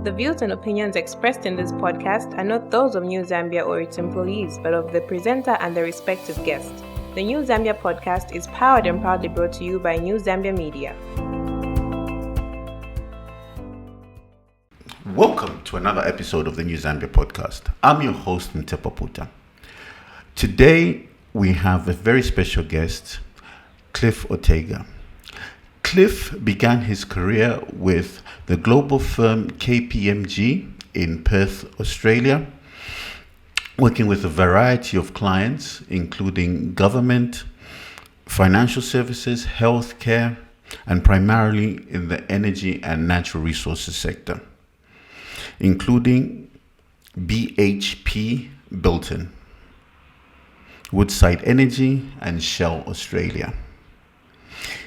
The views and opinions expressed in this podcast are not those of New Zambia or its employees, but of the presenter and the respective guest. The New Zambia podcast is powered and proudly brought to you by New Zambia Media. Welcome to another episode of the New Zambia podcast. I'm your host, Mutepa Puta. Today, we have a very special guest, Cliff Otega. Cliff began his career with the global firm KPMG in Perth, Australia, working with a variety of clients, including government, financial services, healthcare, and primarily in the energy and natural resources sector, including BHP Billiton, Woodside Energy, and Shell Australia.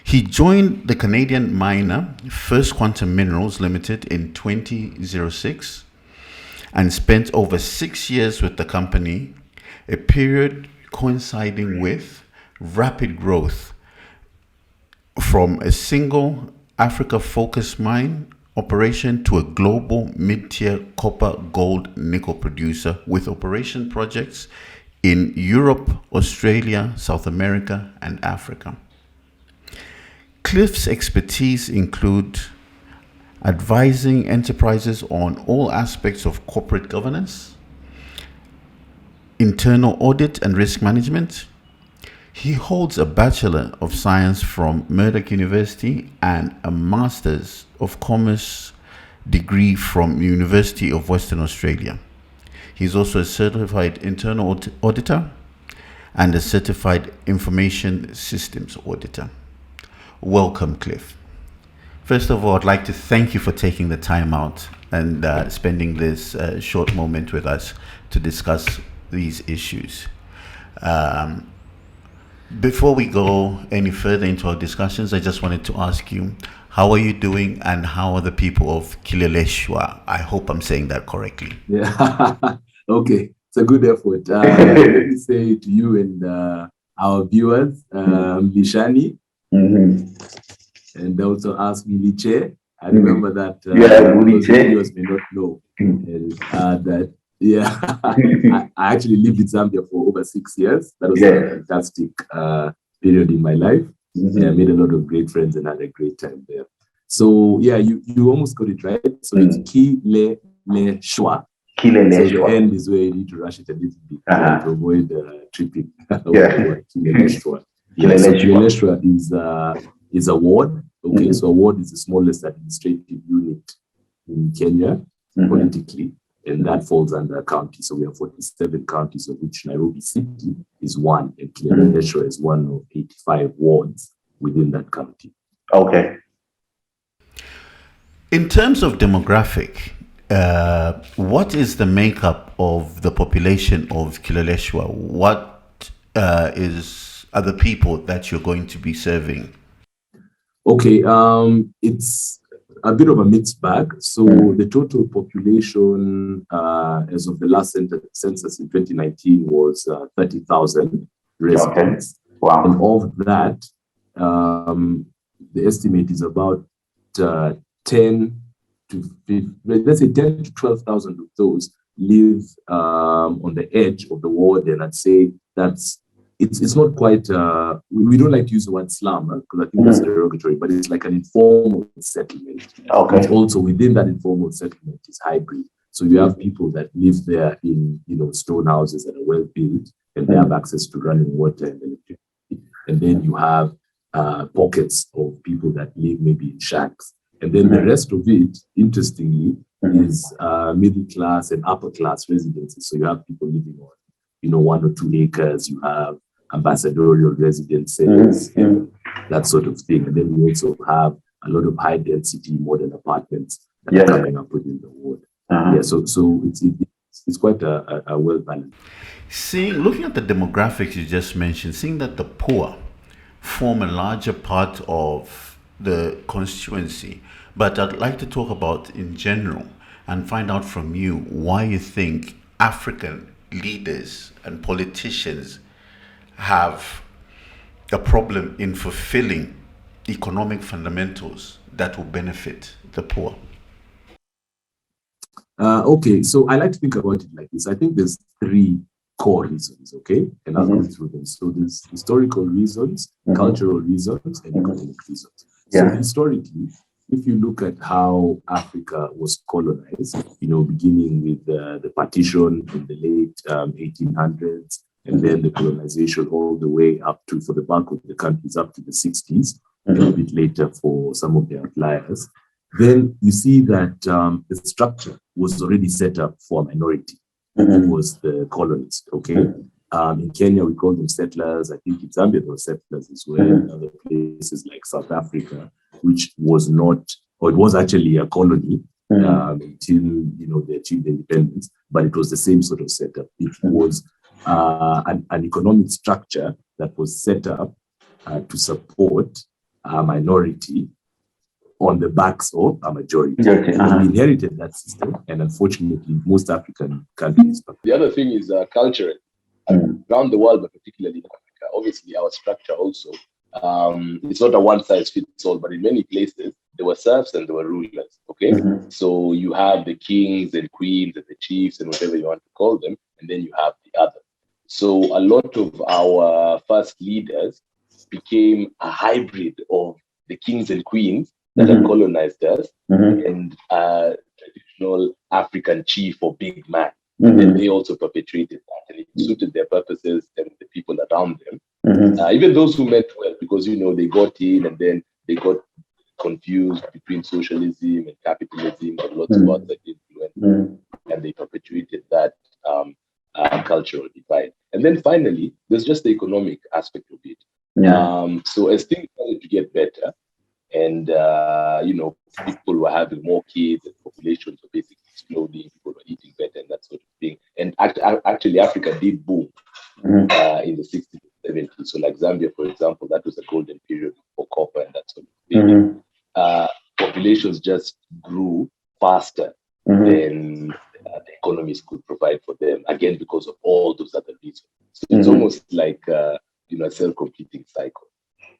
He joined the Canadian miner First Quantum Minerals Limited in 2006 and spent over 6 years with the company, a period coinciding with rapid growth from a single Africa-focused mine operation to a global mid-tier copper, gold, nickel producer with operation projects in Europe, Australia, South America, and Africa. Cliff's expertise include advising enterprises on all aspects of corporate governance, internal audit and risk management. He holds a Bachelor of Science from Murdoch University and a Master's of Commerce degree from the University of Western Australia. He's also a certified internal auditor and a certified information systems auditor. Welcome, Cliff. First of all, I'd like to thank you for taking the time out and spending this short moment with us to discuss these issues. Before we go any further into our discussions, I just wanted to ask you, how are you doing and how are the people of Kileleshwa? I hope I'm saying that correctly. Yeah, okay. It's a good effort. Let me say to you and our viewers, Lishani, and also ask Miliche. I remember that viewers may not know that. Yeah, I actually lived in Zambia for over 6 years. That was a fantastic period in my life. I made a lot of great friends and had a great time there. So yeah, you almost got it right. So it's Kileleshwa. So the end is where you need to rush it a little bit to avoid tripping. Kileleshwa. Yeah, so Kileleshwa is a ward. Okay, so a ward is the smallest administrative unit in Kenya politically, and that falls under a county. So we have 47 counties, of which Nairobi City is one, and Kileleshwa is one of 85 wards within that county. Okay. In terms of demographic, what is the makeup of the population of Kileleshwa? What are the people that you're going to be serving? Okay, it's a bit of a mixed bag. So the total population as of the last census in 2019 was 30,000 residents. Okay. Wow. And of that, the estimate is about 10 to 12,000 of those live on the edge of the ward, and I'd say it's not quite, we don't like to use the word slum because I think that's derogatory, but it's like an informal settlement. Okay. Which also within that informal settlement is hybrid. So you have people that live there in, stone houses that are well built and they have access to running water and electricity. And then you have pockets of people that live maybe in shacks. And then the rest of it, interestingly, is middle class and upper class residences. So you have people living on, 1 or 2 acres. You have ambassadorial residences, that sort of thing. And then we also have a lot of high density modern apartments that are coming up within the ward. So it's quite a well balanced. Looking at the demographics you just mentioned, seeing that the poor form a larger part of the constituency, but I'd like to talk about in general and find out from you why you think African leaders and politicians have a problem in fulfilling economic fundamentals that will benefit the poor. Okay, so I like to think about it like this. I think there's three core reasons, okay? And I'll go through them. So there's historical reasons, cultural reasons, and economic reasons. So historically, if you look at how Africa was colonized, beginning with the partition in the late 1800s, and then the colonization all the way up to, for the bulk of the countries, up to the 60s, a little bit later for some of the outliers, then you see that the structure was already set up for a minority who was the colonist, okay? In Kenya, we call them settlers. I think in Zambia, there were settlers as well. In other places like South Africa, which was not, or it was actually a colony until, they achieved independence, but it was the same sort of setup. It was an economic structure that was set up to support a minority on the backs of a majority. We inherited that system, and unfortunately, most African countries. The other thing is culture. Around the world, but particularly in Africa, obviously our structure also, it's not a one-size-fits-all, but in many places, there were serfs and there were rulers, okay? So you have the kings and queens and the chiefs and whatever you want to call them, and then you have the others. So a lot of our first leaders became a hybrid of the kings and queens that had colonized us and traditional African chief or big man. And they also perpetuated that, and it suited their purposes and the people around them. Even those who meant well, because they got in and then they got confused between socialism and capitalism and lots of other influence, and they perpetuated that cultural divide. And then finally, there's just the economic aspect of it. So as things started to get better, and people were having more kids, and populations were basically exploding, people were eating better and that sort of thing. And actually, Africa did boom in the 60s and 70s. So like Zambia, for example, that was a golden period for copper and that sort of thing. Populations just grew faster than the economies could provide for them, again, because of all those other reasons. So it's almost like a self-completing cycle.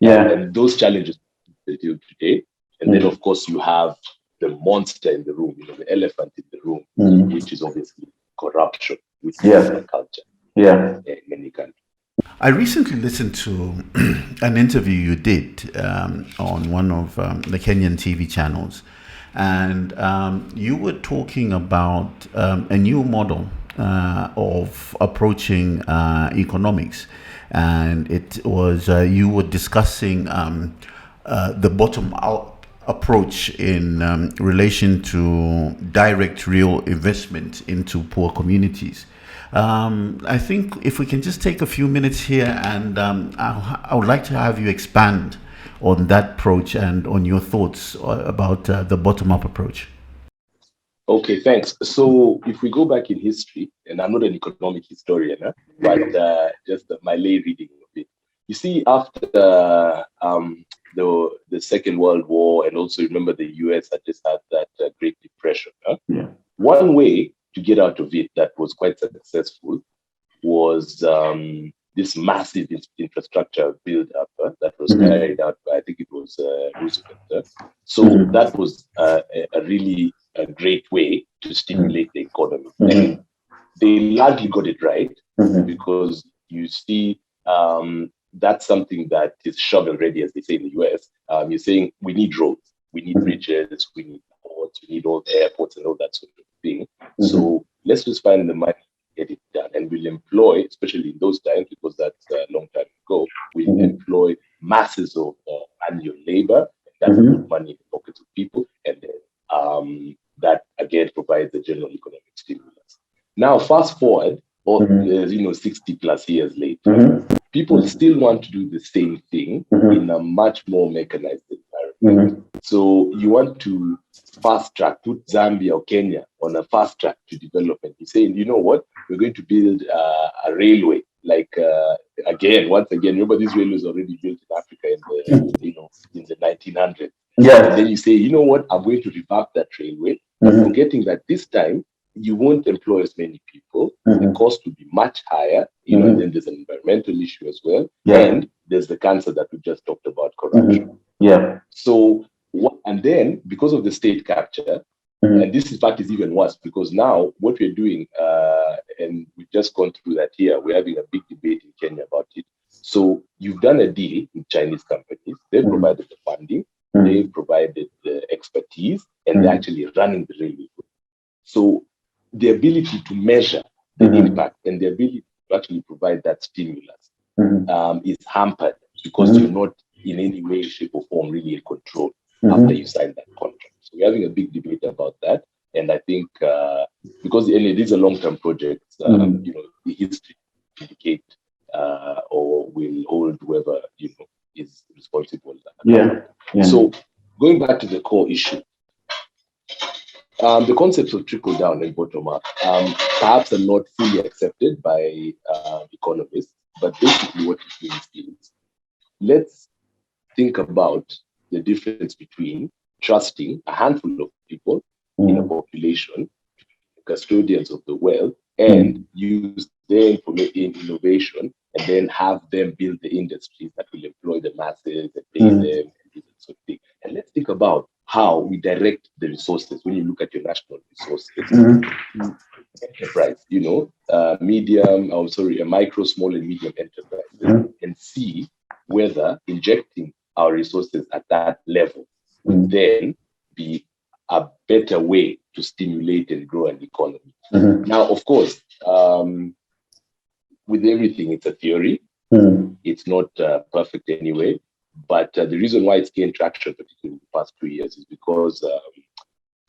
And those challenges today. And then, of course, you have the monster in the room, the elephant in the room, which is obviously corruption, which is a culture in many countries. I recently listened to an interview you did on one of the Kenyan TV channels, and you were talking about a new model of approaching economics, and it was you were discussing the bottom-up approach in relation to direct real investment into poor communities. I think if we can just take a few minutes here, and I would like to have you expand on that approach and on your thoughts about the bottom-up approach. Okay, thanks. So if we go back in history, and I'm not an economic historian, but just my lay reading of it, you see, after the Second World War, and also remember the US had just had that Great Depression. One way to get out of it that was quite successful was this massive infrastructure build-up that was carried out by, I think it was Roosevelt. So that was a really great way to stimulate the economy. And they largely got it right, because you see that's something that is shovel ready, as they say in the US. You're saying we need roads, we need bridges, we need ports, we need all the airports and all that sort of thing. So let's just find the money, get it done, and we'll employ, especially in those times, because that's a long time ago, we'll employ masses of manual labor, and that will put money in the pockets of people, and then that again provides the general economic stimulus. Now, fast forward, 60 plus years later, people still want to do the same thing in a much more mechanized environment. So you want to fast track, put Zambia or Kenya on a fast track to development. You're saying, you know what, we're going to build a railway. Like once again, remember these railways already built in Africa in the 1900s. And then you say, you know what, I'm going to revamp that railway, but forgetting that this time you won't employ as many people. The cost will be much higher, and then there's an environmental issue as well. And there's the cancer that we just talked about, corruption. So, and then because of the state capture, And this, in fact, is even worse because now what we're doing, and we've just gone through that here, we're having a big debate in Kenya about it. So you've done a deal with Chinese companies. They've provided the funding, they've provided the expertise, and they're actually running the railway. So the ability to measure the impact and the ability to actually provide that stimulus is hampered because you're not in any way, shape, or form really in control after you sign that contract. So we're having a big debate about that. And I think because it is a long-term project, the history will indicate or will hold whoever is responsible. So going back to the core issue, the concepts of trickle down and bottom up perhaps are not fully accepted by economists, but basically what it means is let's think about the difference between trusting a handful of people in a population, custodians of the wealth, and use their innovation and then have them build the industries that will employ the masses and pay them and do that sort of thing. And let's think about how we direct the resources when you look at your national resources. Enterprise, a micro, small, and medium enterprises, and see whether injecting our resources at that level would then be a better way to stimulate and grow an economy. Now, of course, with everything, it's a theory. It's not perfect anyway. But the reason why it's gained traction, particularly in the past 2 years, is because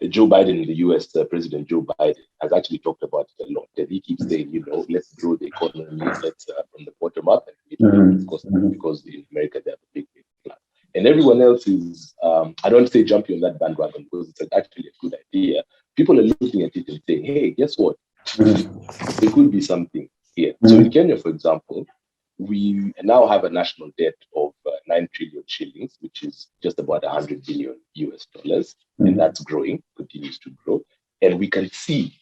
Joe Biden, the US President Joe Biden, has actually talked about it a lot. And he keeps saying, let's grow the economy, let's from the bottom up, and because in America they have a big plan. And everyone else is, I don't say jumping on that bandwagon because it's actually a good idea. People are looking at it and saying, hey, guess what? There could be something here. So in Kenya, for example, we now have a national debt of 9 trillion shillings, which is just about 100 billion US dollars. And that's growing, continues to grow. And we can see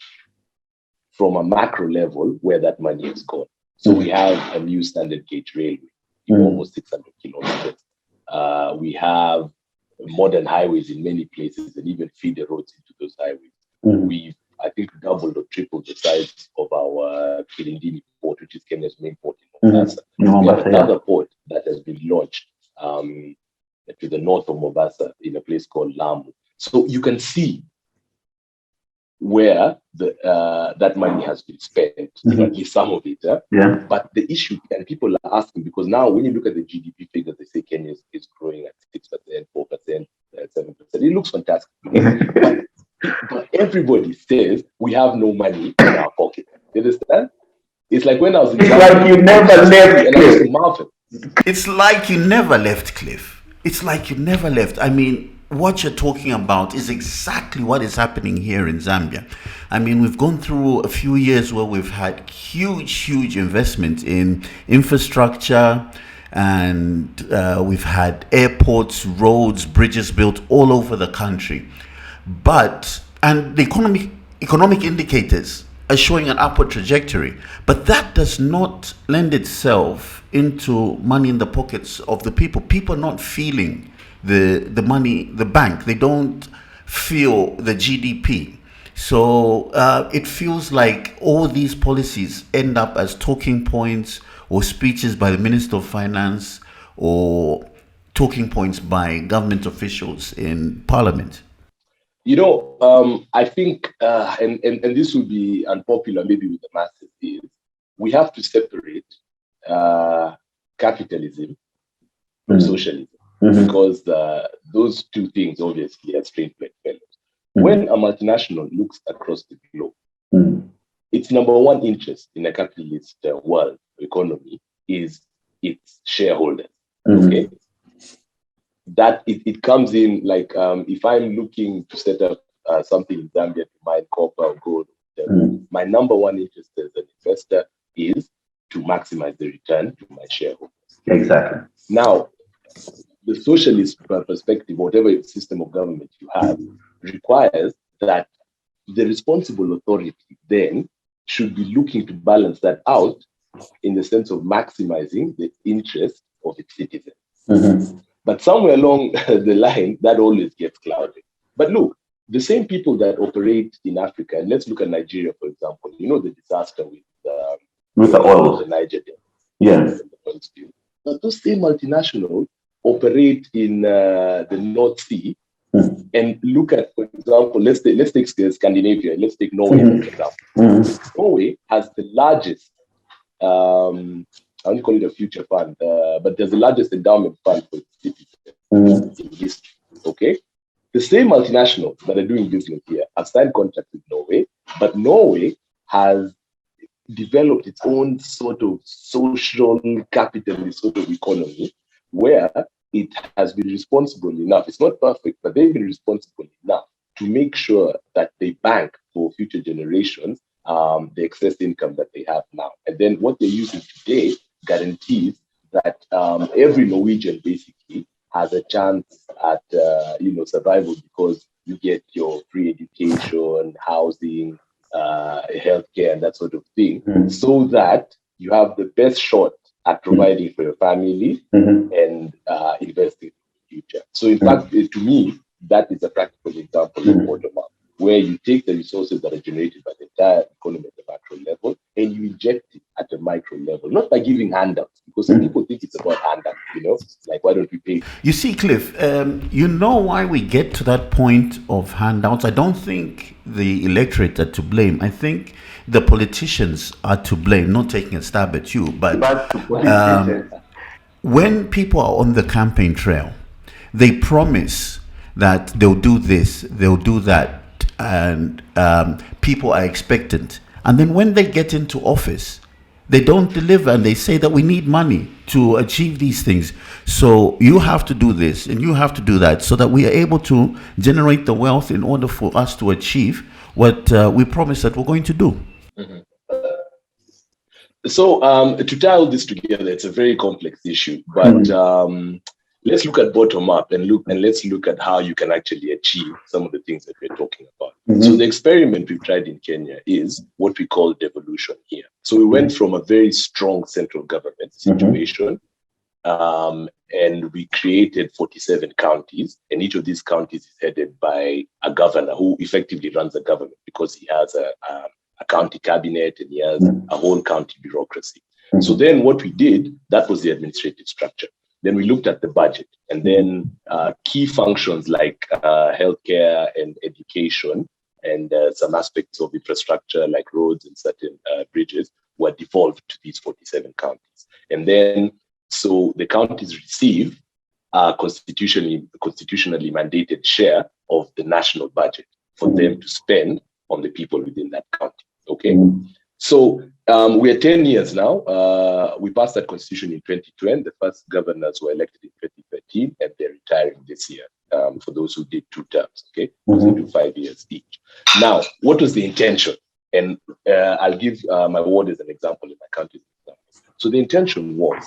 from a macro level where that money has gone. So we have a new standard gauge railway, almost 600 kilometers. We have modern highways in many places and even feeder roads into those highways. We've, I think, doubled or tripled the size of our Kilindini port, which is Kenya's main port in Mombasa. We have another port that has been launched to the north of Mombasa in a place called Lamu. So you can see where that money has been spent, at least some of it. But the issue, and people are asking, because now when you look at the GDP figures, they say Kenya is growing at 6%, 4%, 7%. It looks fantastic. But everybody says we have no money in our pocket. You understand? It's like when I was in like you never left, Cliff. It's like you never left, Cliff. It's like you never left. I mean, what you're talking about is exactly what is happening here in Zambia. I mean, we've gone through a few years where we've had huge investment in infrastructure, and we've had airports, roads, bridges built all over the country. And the economic indicators are showing an upward trajectory, but that does not lend itself into money in the pockets of the people. People are not feeling the money, the bank. They don't feel the GDP. So it feels like all these policies end up as talking points or speeches by the Minister of Finance or talking points by government officials in Parliament. I think, and this will be unpopular maybe with the masses, is we have to separate capitalism from socialism, because those two things obviously are straight bedfellows. When a multinational looks across the globe, its number one interest in a capitalist world economy is its shareholders. Okay. That it comes in like if I'm looking to set up something in Zambia to mine copper or gold, my number one interest as an investor is to maximize the return to my shareholders. Exactly. Now, the socialist perspective, whatever system of government you have, requires that the responsible authority then should be looking to balance that out in the sense of maximizing the interest of its citizens. But somewhere along the line, that always gets clouded. But look, the same people that operate in Africa, and let's look at Nigeria, for example, the disaster with the oil, the Niger Delta. Yes. But those same multinationals operate in the North Sea. And look at, for example, let's take Scandinavia. Let's take Norway as an example. Norway has the largest, I won't call it a future fund, but there's the largest endowment fund for citizens in history. Okay, the same multinationals that are doing business here have signed contracts with Norway, but Norway has developed its own sort of social capitalist sort of economy where it has been responsible enough. It's not perfect, but they've been responsible enough to make sure that they bank for future generations the excess income that they have now. And then what they're using today guarantees that every Norwegian basically has a chance at survival, because you get your free education, housing, healthcare, and that sort of thing, so that you have the best shot at providing for your family and investing in the future. So in fact, to me, that is a practical example of bottom-up, where you take the resources that are generated by the entire economy at the macro level and you inject it at the micro level, not by giving handouts, because some people think it's about handouts, like why don't we pay? You see, Cliff, you know why we get to that point of handouts? I don't think the electorate are to blame. I think the politicians are to blame, not taking a stab at you, but when people are on the campaign trail, they promise that they'll do this, they'll do that, and people are expectant. And then when they get into office, they don't deliver, and they say that we need money to achieve these things. So you have to do this and you have to do that, so that we are able to generate the wealth in order for us to achieve what we promised that we're going to do. So to tie all this together, it's a very complex issue, but let's look at bottom up and let's look at how you can actually achieve some of the things that we're talking about. So the experiment we've tried in Kenya is what we call devolution here. So we went from a very strong central government situation, and we created 47 counties, and each of these counties is headed by a governor who effectively runs the government, because he has a county cabinet and he has a whole county bureaucracy. So then what we did, that was the administrative structure. Then we looked at the budget, and then key functions like healthcare and education and some aspects of infrastructure like roads and certain bridges were devolved to these 47 counties. And then, so the counties receive a constitutionally mandated share of the national budget for them to spend on the people within that county. Okay. So we are 10 years now. We passed that constitution in 2020. The first governors were elected in 2013, and they're retiring this year, for those who did 2 terms, okay? Those who do 5 years each. Now, what was the intention? And I'll give my ward as an example in my country. So the intention was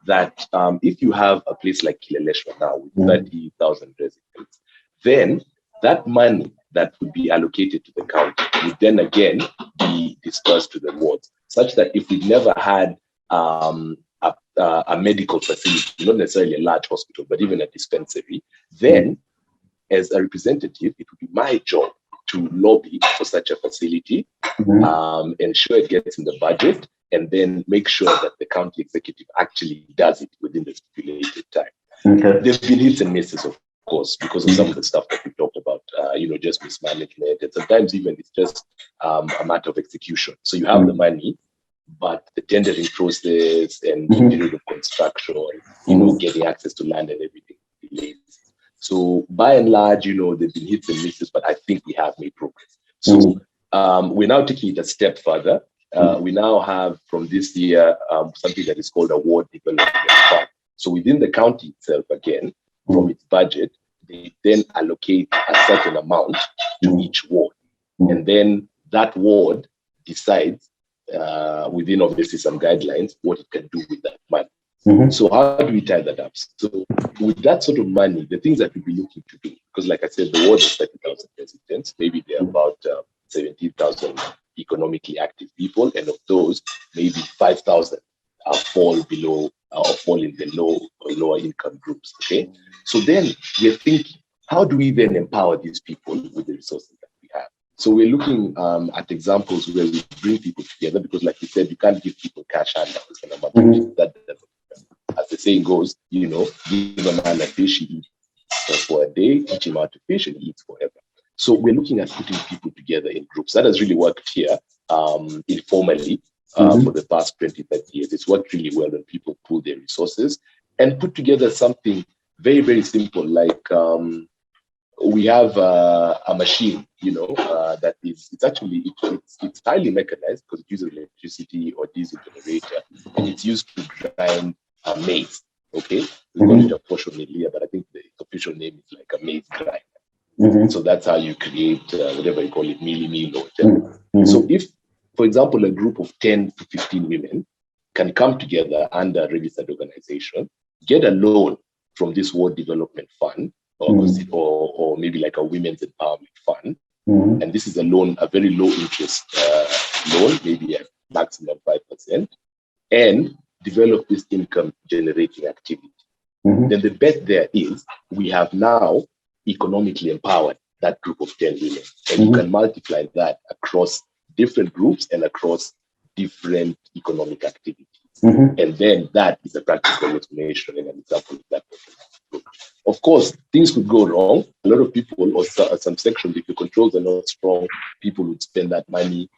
that if you have a place like Kileleshwa now with 30,000 residents, then that money that would be allocated to the county would then again be dispersed to the wards, such that if we never had a medical facility, not necessarily a large hospital, but even a dispensary, then as a representative, it would be my job to lobby for such a facility, ensure it gets in the budget, and then make sure that the county executive actually does it within the stipulated time. There've been hits and misses, of course, because of some of the stuff that we talked about, just mismanagement, and sometimes even it's just a matter of execution. So you have the money, but the tendering process and the period of construction, getting access to land and everything delays. So by and large, there've been hits and misses, but I think we have made progress. So we're now taking it a step further. We now have from this year something that is called a ward development fund. So within the county itself, again, from its budget, they then allocate a certain amount to each ward. And then that ward decides, within obviously some guidelines, what it can do with that money. So how do we tie that up? So with that sort of money, the things that we'll be looking to do, because like I said, the ward is 30,000 residents, maybe they're about 17,000 economically active people, and of those, maybe 5,000 fall below or fall in the lower income groups. Okay, so then we're thinking, how do we then empower these people with the resources that we have? So we're looking at examples where we bring people together, because like you said, you can't give people cash handouts. That doesn't, as the saying goes, give a man a fish, he eats for a day, teach him how to fish, and he eats forever. So we're looking at putting people together in groups. That has really worked here informally for the past 20, 30 years. It's worked really well when people pool their resources and put together something very, very simple, like we have a machine, that is, it's highly mechanized because it uses electricity or diesel generator, and it's used to grind maize. Okay, we call it a posho milia, but I think the official name is like a maize grinder. So that's how you create whatever you call it, meal or whatever. So if, for example, a group of 10 to 15 women can come together under a registered organization, get a loan from this World Development Fund, or maybe like a women's empowerment fund. And this is a loan, a very low interest loan, maybe a maximum 5%, and develop this income generating activity. Then the bet there is we have now economically empowered that group of 10 women. And you can multiply that across different groups and across different economic activities. And then that is a practical explanation and an example of that. Of course, things could go wrong. A lot of people, or some sections, if the controls are not strong, people would spend that money,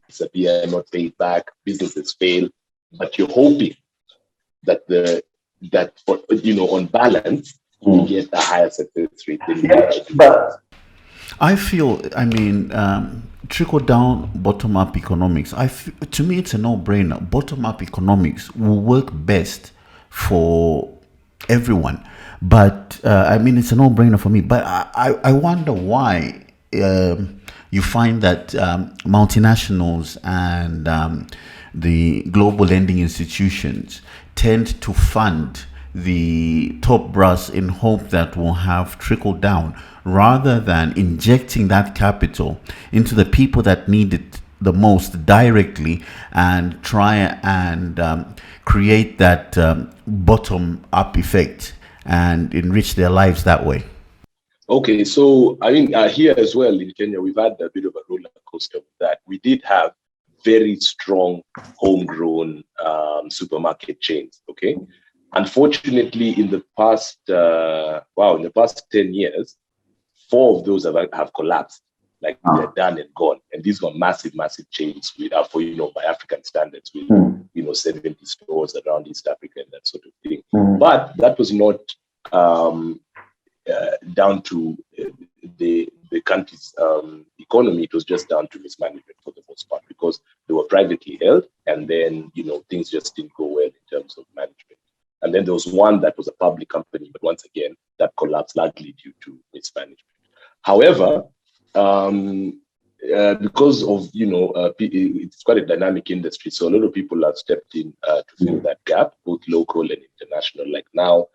disappear, not pay it back, businesses fail. But you're hoping that on balance, you get a higher success rate than I feel, trickle down, bottom up economics. To me, it's a no-brainer. Bottom up economics will work best for everyone. But it's a no-brainer for me. But I wonder why you find that multinationals and the global lending institutions tend to fund the top brass in hope that will have trickle down, rather than injecting that capital into the people that need it the most directly, and try and create that bottom up effect and enrich their lives that way. Okay, so here as well in Kenya, we've had a bit of a roller coaster with that. We did have very strong homegrown supermarket chains. Okay, unfortunately, in the past 10 years, 4 of those have collapsed. Like they're done and gone. And these were massive chains with, by African standards, with 70 stores around East Africa and that sort of thing. But that was not down to the country's economy. It was just down to mismanagement for the most part, because they were privately held, and then things just didn't go well in terms of management. And then there was one that was a public company, but once again, that collapsed largely due to mismanagement. However, because of it's quite a dynamic industry, so a lot of people have stepped in to fill that gap, both local and international. Like now,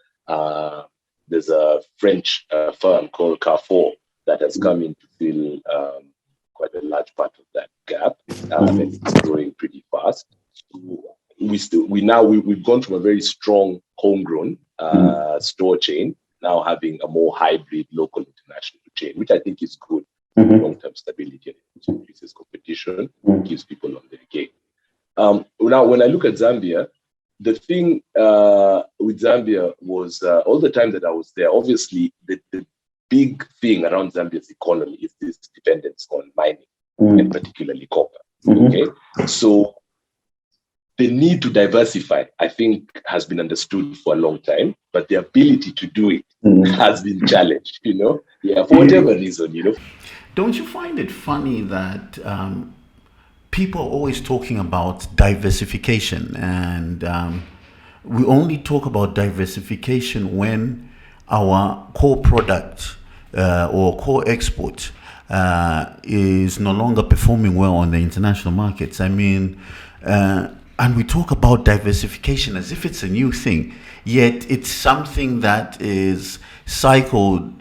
there's a French firm called Carrefour that has come in to fill quite a large part of that gap, and it's growing pretty fast. We've gone from a very strong homegrown store chain, now having a more hybrid local international chain, which I think is good for long-term stability, and increases competition, keeps people on their game. Now, when I look at Zambia, the thing with Zambia was all the time that I was there, obviously the big thing around Zambia's economy is this dependence on mining, and particularly copper. Okay, so the need to diversify, I think, has been understood for a long time, but the ability to do it has been challenged, for whatever reason, Don't you find it funny that people are always talking about diversification, and we only talk about diversification when our core product or core export is no longer performing well on the international markets? And we talk about diversification as if it's a new thing, yet it's something that is cycled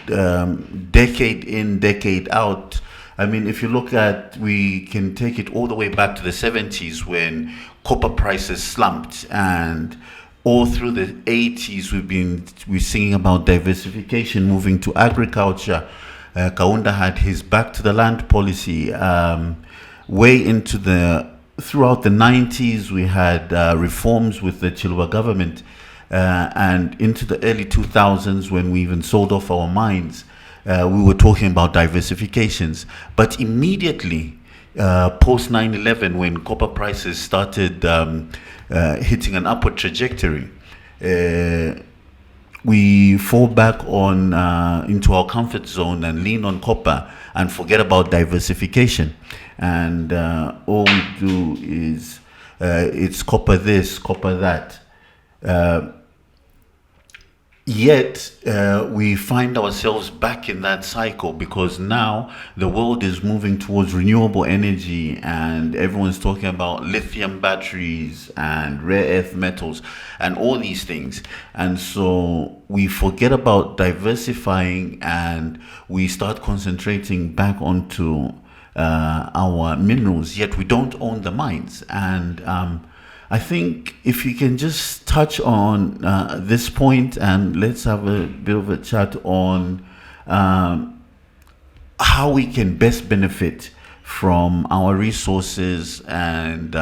decade in, decade out. If you look at, we can take it all the way back to the 70s when copper prices slumped, and all through the 80s, we're singing about diversification, moving to agriculture. Kaunda had his back to the land policy. Throughout the 90s, we had reforms with the Chiluba government, and into the early 2000s, when we even sold off our mines, we were talking about diversifications. But immediately, post 9/11, when copper prices started hitting an upward trajectory, we fall back on into our comfort zone and lean on copper and forget about diversification. And all we do is it's copper this, copper that. Yet we find ourselves back in that cycle, because now the world is moving towards renewable energy, and everyone's talking about lithium batteries and rare earth metals and all these things. And so we forget about diversifying, and we start concentrating back onto our minerals, yet we don't own the mines. And I think if you can just touch on this point, and let's have a bit of a chat on how we can best benefit from our resources and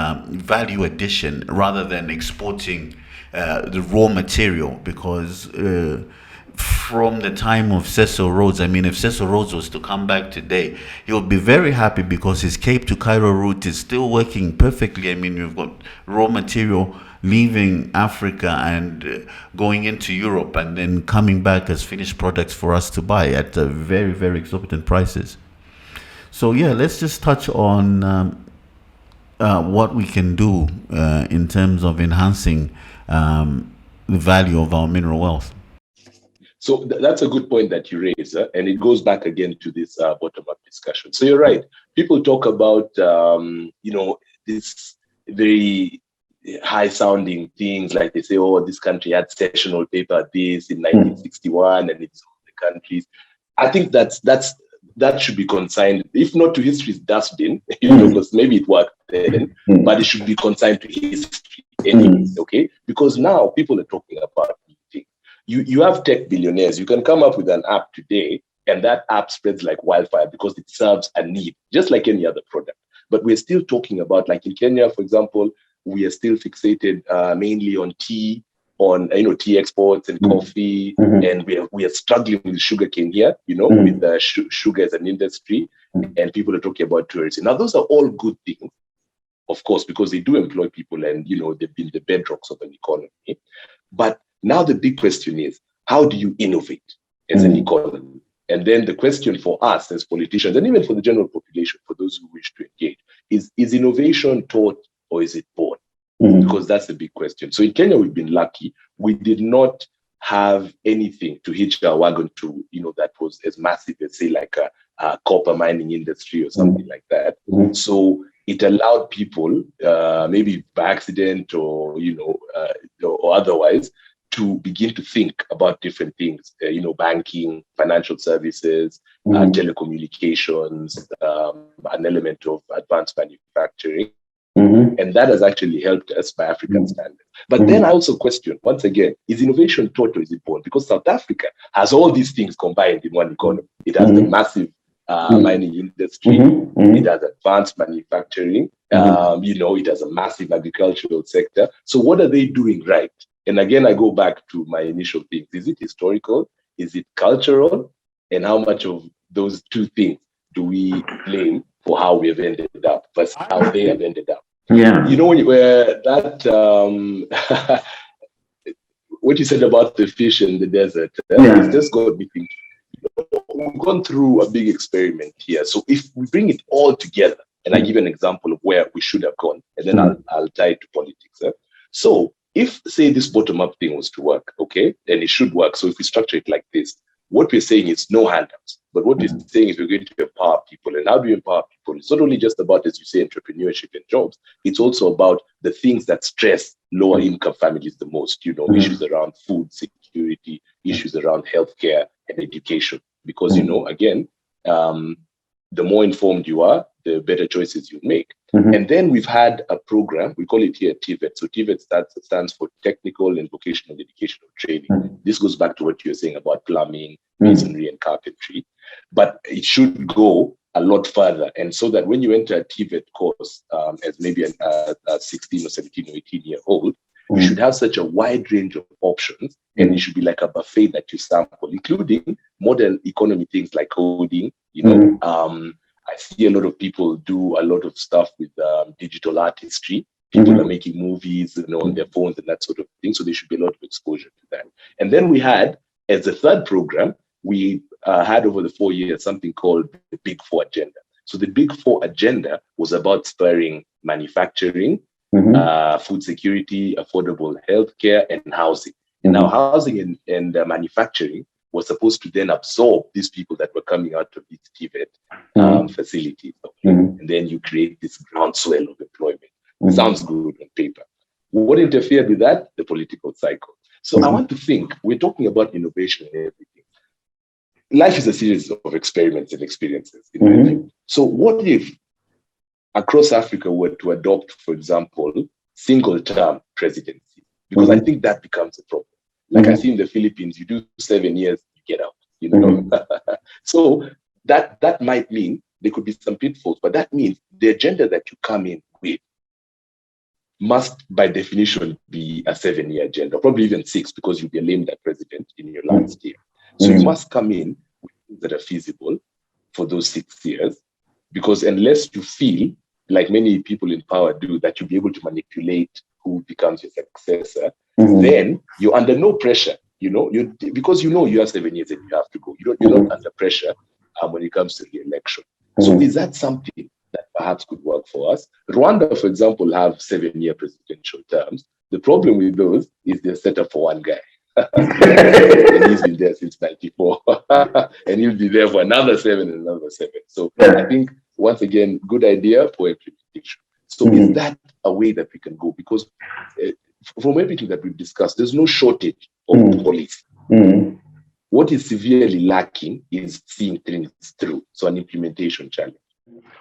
value addition, rather than exporting the raw material. Because from the time of Cecil Rhodes, I mean, if Cecil Rhodes was to come back today, he would be very happy, because his Cape to Cairo route is still working perfectly. I mean, we've got raw material leaving Africa and going into Europe, and then coming back as finished products for us to buy at very, very exorbitant prices. So yeah, let's just touch on what we can do in terms of enhancing the value of our mineral wealth. So that's a good point that you raise, and it goes back again to this bottom-up discussion. So you're right. People talk about, this very high-sounding things, like they say, oh, this country had sessional paper this in 1961, and it's all the countries. I think that should be consigned, if not to history's dustbin, because maybe it worked then, but it should be consigned to history anyway, okay? Because now people are talking about things. You have tech billionaires. You can come up with an app today, and that app spreads like wildfire because it serves a need, just like any other product. But we're still talking about, like in Kenya, for example, we are still fixated mainly on tea, on tea exports and coffee, and we are struggling with sugarcane here, with the sugar as an industry, and people are talking about tourism. Now, those are all good things, of course, because they do employ people, and they've been the bedrocks of an economy. But now the big question is, how do you innovate as an economy? And then the question for us as politicians, and even for the general population, for those who wish to engage, is innovation taught or is it born? Because that's the big question. So in Kenya, we've been lucky. We did not have anything to hitch our wagon to, that was as massive as, say, like a copper mining industry or something like that. So it allowed people, maybe by accident or otherwise, to begin to think about different things, banking, financial services, telecommunications, an element of advanced manufacturing. And that has actually helped us by African standards. But then I also question, once again, is innovation taught or is it born? Because South Africa has all these things combined in one economy. It has the massive mining industry, it has advanced manufacturing, it has a massive agricultural sector. So what are they doing right? And again, I go back to my initial things. Is it historical? Is it cultural? And how much of those two things do we blame for how we have ended up versus how they have ended up? Yeah. What you said about the fish in the desert, it's just got me thinking. We've gone through a big experiment here. So if we bring it all together, and I give an example of where we should have gone, and then I'll tie it to politics. So if, say, this bottom-up thing was to work, okay, then it should work. So if we structure it like this, what we're saying is no handouts. But what we're saying is we're going to empower people. And how do you empower people? It's not only just about, as you say, entrepreneurship and jobs. It's also about the things that stress lower income families the most, issues around food security, issues around healthcare and education. Because, again, the more informed you are, the better choices you make. And then we've had a program, we call it here TVET. So TVET stands for Technical and Vocational Educational Training. This goes back to what you're saying about plumbing, masonry, and carpentry. But it should go a lot further. And so that when you enter a TVET course as maybe a 16 or 17 or 18-year-old, you should have such a wide range of options, and it should be like a buffet that you sample, including modern economy things like coding. I see a lot of people do a lot of stuff with digital artistry. People are making movies, on their phones and that sort of thing. So there should be a lot of exposure to that. And then we had, as a third program, we had over the 4 years something called the Big Four Agenda. So the Big Four Agenda was about spurring manufacturing, food security, affordable healthcare, and housing. And now housing and manufacturing was supposed to then absorb these people that were coming out of these TVET facilities. And then you create this groundswell of employment. Sounds good on paper. What interfered with that? The political cycle. So I want to think, we're talking about innovation and everything. Life is a series of experiments and experiences. So what if across Africa were to adopt, for example, single-term presidency? Because I think that becomes a problem. Like I see in the Philippines, you do 7 years, you get out. So that might mean there could be some pitfalls, but that means the agenda that you come in with must, by definition, be a 7-year agenda, probably even 6, because you'll be named as president in your last year. So you must come in with things that are feasible for those 6 years, because unless you feel, like many people in power do, that you'll be able to manipulate who becomes your successor, then you're under no pressure, because you have 7 years and you have to go. You're not under pressure when it comes to the election. So is that something that perhaps could work for us? Rwanda, for example, have 7-year presidential terms. The problem with those is they're set up for one guy. And he's been there since 94. And he'll be there for another 7 and another 7. So I think, once again, good idea for implementation. So is that a way that we can go? Because from everything that we've discussed, there's no shortage of policy. What is severely lacking is seeing things through. So an implementation challenge.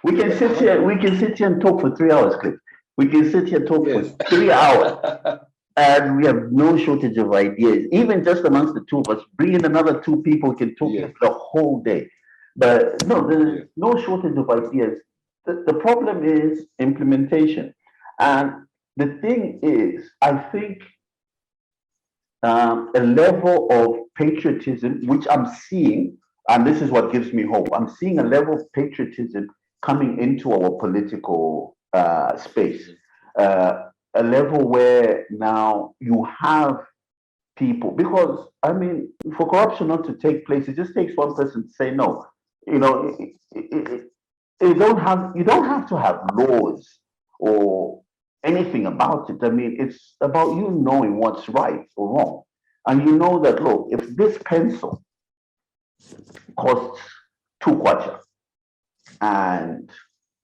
We can sit here and talk for 3 hours, Cliff. We can sit here and talk for 3 hours. And we have no shortage of ideas. Even just amongst the two of us, bring in another 2 people, can talk the whole day. But no, there's no shortage of ideas. The problem is implementation. And the thing is, I think a level of patriotism, which I'm seeing, and this is what gives me hope. I'm seeing a level of patriotism coming into our political space. A level where now you have people, because for corruption not to take place, it just takes one person to say no. You don't have to have laws or anything about it. It's about you knowing what's right or wrong. And you know that, look, if this pencil costs 2 kwacha, and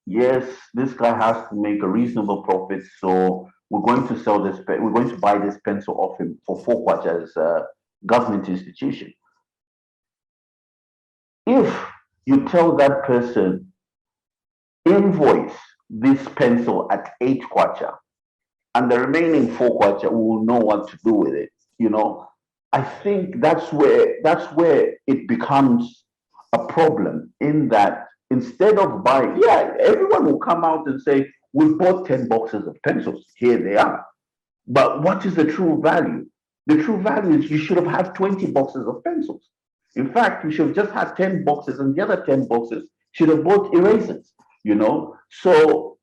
yes, this guy has to make a reasonable profit, so we're going to sell this, we're going to buy this pencil off him for 4 kwacha as a government institution. If you tell that person, invoice this pencil at 8 kwacha, and the remaining 4 kwacha, we will know what to do with it. I think that's where it becomes a problem, in that instead of buying, everyone will come out and say, we bought 10 boxes of pencils, here they are. But what is the true value? The true value is you should have had 20 boxes of pencils. In fact, you should have just had 10 boxes, and the other 10 boxes should have bought erasers, So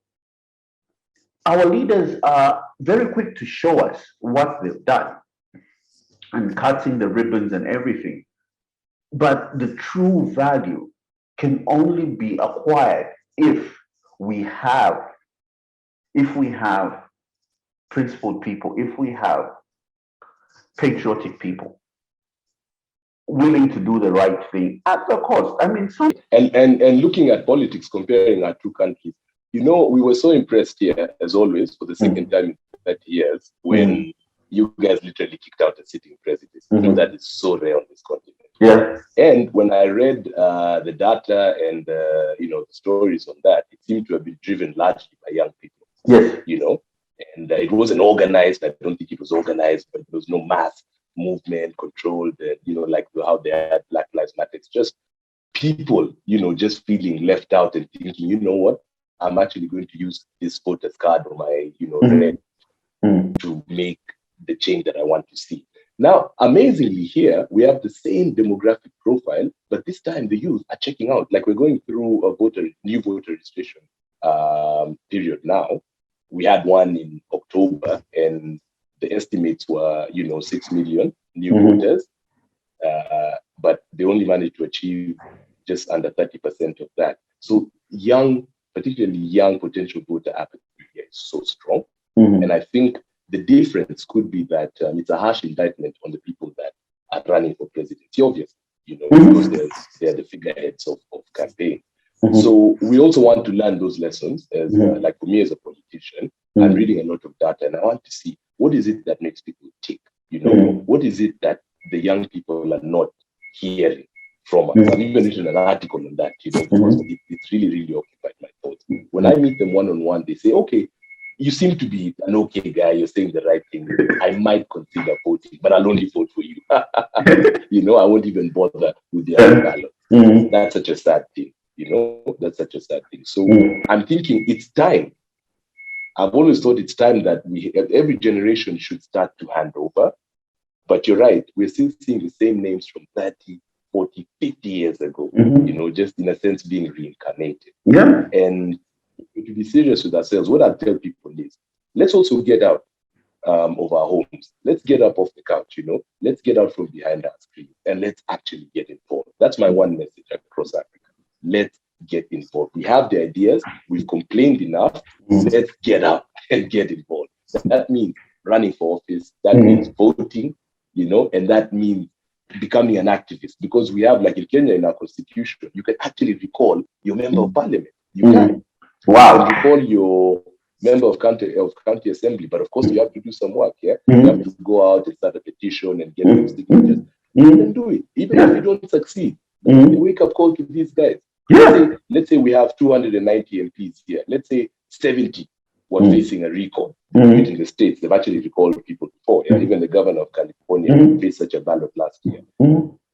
our leaders are very quick to show us what they've done and cutting the ribbons and everything. But the true value can only be acquired if we have principled people, if we have patriotic people willing to do the right thing at the cost. And looking at politics, comparing our 2 countries, we were so impressed here, as always, for the second time in 30 years, when you guys literally kicked out a sitting president. That is so rare on this continent. Yeah. And when I read the data and the stories on that, it seemed to have been driven largely by young people. Yes. And it wasn't organized. I don't think it was organized, but there was no mass movement controlled. Like how they had Black Lives Matter. It's just people, just feeling left out and thinking, you know what, I'm actually going to use this voter's card or my, red to make the change that I want to see. Now, amazingly, here we have the same demographic profile, but this time the youth are checking out. Like we're going through a new voter registration period now. We had one in October, and the estimates were, 6 million new voters, but they only managed to achieve just under 30% of that. So particularly young potential voter appetite here is so strong. And I think the difference could be that it's a harsh indictment on the people that are running for presidency, obviously, because they're the figureheads of campaign. So we also want to learn those lessons as, like for me as a politician, I'm reading a lot of data and I want to see what is it that makes people tick, what is it that the young people are not hearing from us. I've even written an article on that, because it's really, really occupied my thoughts. When I meet them one-on-one, they say, okay, you seem to be an okay guy, you're saying the right thing. I might consider voting, but I'll only vote for you. I won't even bother with the other ballot. That's such a sad thing, that's such a sad thing. So I'm thinking it's time. I've always thought it's time that every generation should start to hand over. But you're right, we're still seeing the same names from 30, 40, 50 years ago, just in a sense being reincarnated. Yeah. And to be serious with ourselves, what I tell people is, let's also get out of our homes. Let's get up off the couch, let's get out from behind our screen and let's actually get involved. That's my one message across Africa. Let's get involved. We have the ideas, we've complained enough, let's get up and get involved. That means running for office, that means voting, and that means becoming an activist, because we have, like in Kenya, in our constitution, you can actually recall your member of parliament. You can. Wow. You can recall your member of county assembly, but of course you have to do some work. You have to go out and start a petition and get them signatures. You can do it, even if you don't succeed. A wake-up call to these guys. Let's say we have 290 MPs here. Let's say 70 were facing a recall. In the States, they've actually recalled people before. Even the governor of California faced such a ballot last year.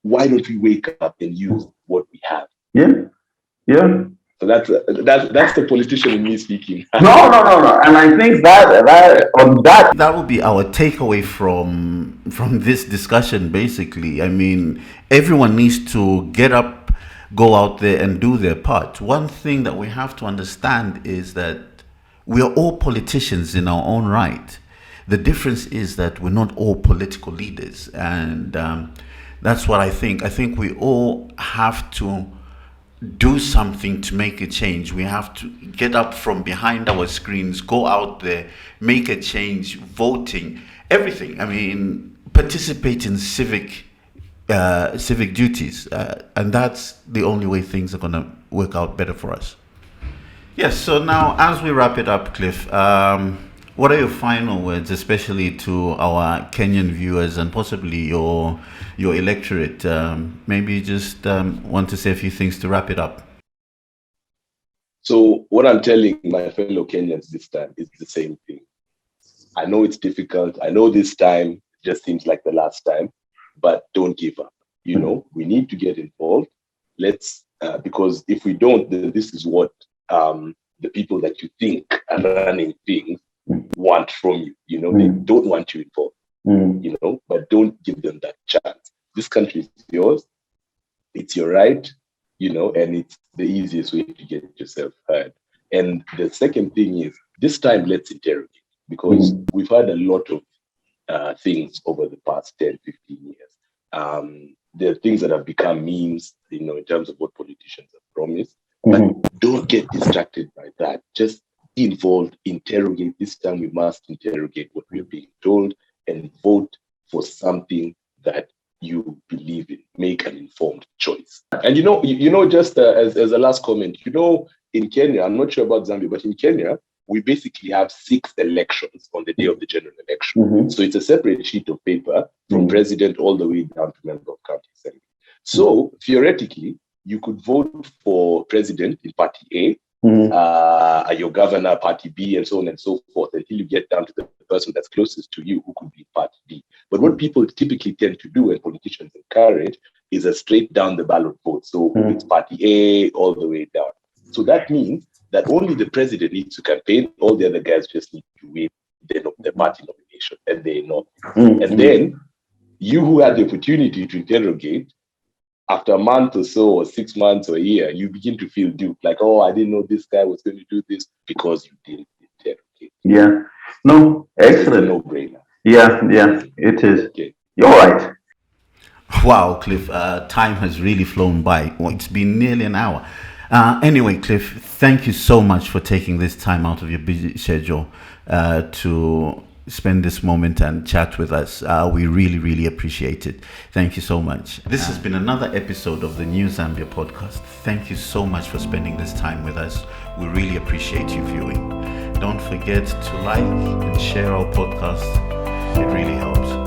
Why don't we wake up and use what we have? So that's the politician in me speaking. No. And I think that will be our takeaway from this discussion, basically. I mean, everyone needs to get up, go out there and do their part. One thing that we have to understand is that we are all politicians in our own right. The difference is that we're not all political leaders. And that's what I think. I think we all have to do something to make a change. We have to get up from behind our screens, go out there, make a change, voting, everything. I mean, participate in civic duties. And that's the only way things are going to work out better for us. Yes, so now as we wrap it up, Cliff, what are your final words, especially to our Kenyan viewers and possibly your electorate? Maybe you just want to say a few things to wrap it up. So what I'm telling my fellow Kenyans this time is the same thing. I know it's difficult. I know this time just seems like the last time, but don't give up. We need to get involved. Let's, because if we don't, then this is what the people that you think are running things want from you. They don't want you involved, but don't give them that chance. This country is yours. It's your right, and it's the easiest way to get yourself heard. And the second thing is, this time let's interrogate, because we've had a lot of things over the past 10, 15 years. There are things that have become memes, in terms of what politicians have promised. But don't get distracted by that. Just be involved, interrogate. This time we must interrogate what we're being told and vote for something that you believe in. Make an informed choice. And just as a last comment, in Kenya, I'm not sure about Zambia, but in Kenya, we basically have 6 elections on the day of the general election. So it's a separate sheet of paper from president all the way down to member of county assembly. So theoretically, you could vote for president in party A, your governor, party B, and so on and so forth, until you get down to the person that's closest to you, who could be party B. But what people typically tend to do, and politicians encourage, is a straight down the ballot vote. So it's party A all the way down. So that means that only the president needs to campaign, all the other guys just need to win the party nomination, and they know. And then you who had the opportunity to interrogate, after a month or so, or 6 months or a year, you begin to feel duped, like, oh, I didn't know this guy was going to do this, because you didn't interrogate. Yeah. No, excellent. No brainer. Yeah, it is. Okay. You're right. Wow, Cliff, time has really flown by. Well, it's been nearly an hour. Anyway, Cliff, thank you so much for taking this time out of your busy schedule to spend this moment and chat with us. We really, really appreciate it. Thank you so much. This has been another episode of the New Zambia podcast. Thank you so much for spending this time with us. We really appreciate you viewing. Don't forget to like and share our podcast. It really helps.